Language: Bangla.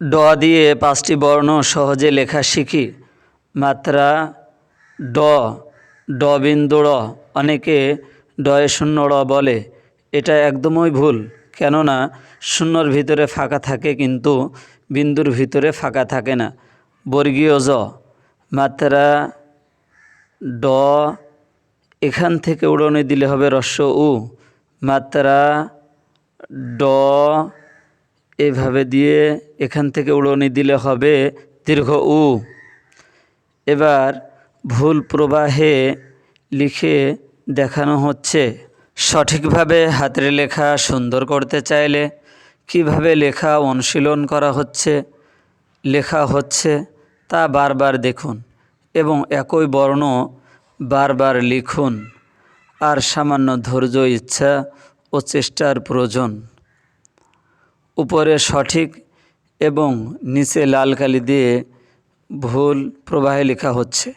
ড দিয়ে 5টি বর্ণ সহজে লেখা শিখি। মাত্রা ড, ড বিন্দু ড়। অনেকে ডয়ে শূন্য ড় বলে, এটা একদমই ভুল। কেননা শূন্যর ভিতরে ফাঁকা থাকে কিন্তু বিন্দুর ভিতরে ফাঁকা থাকে না। বর্গীয় জ, মাত্রা ড, এখান থেকে উড়নে দিলে হবে হ্রস্ব উ। মাত্রা ড, এভাবে দিয়ে এখান থেকে উড়নি দিলে হবে দীর্ঘ উ। এবার ভুল প্রবাহে লিখে দেখানো হচ্ছে। সঠিকভাবে হাতের লেখা সুন্দর করতে চাইলে কিভাবে লেখা অনুশীলন করা হচ্ছে, লেখা হচ্ছে তা বারবার দেখুন এবং একই বর্ণ বারবার লিখুন। আর সামান্য ধৈর্য, ইচ্ছা ও চেষ্টার প্রয়োজন। উপরে সঠিক এবং নিচে লাল কালি দিয়ে ভুল প্রবাহে লেখা হচ্ছে।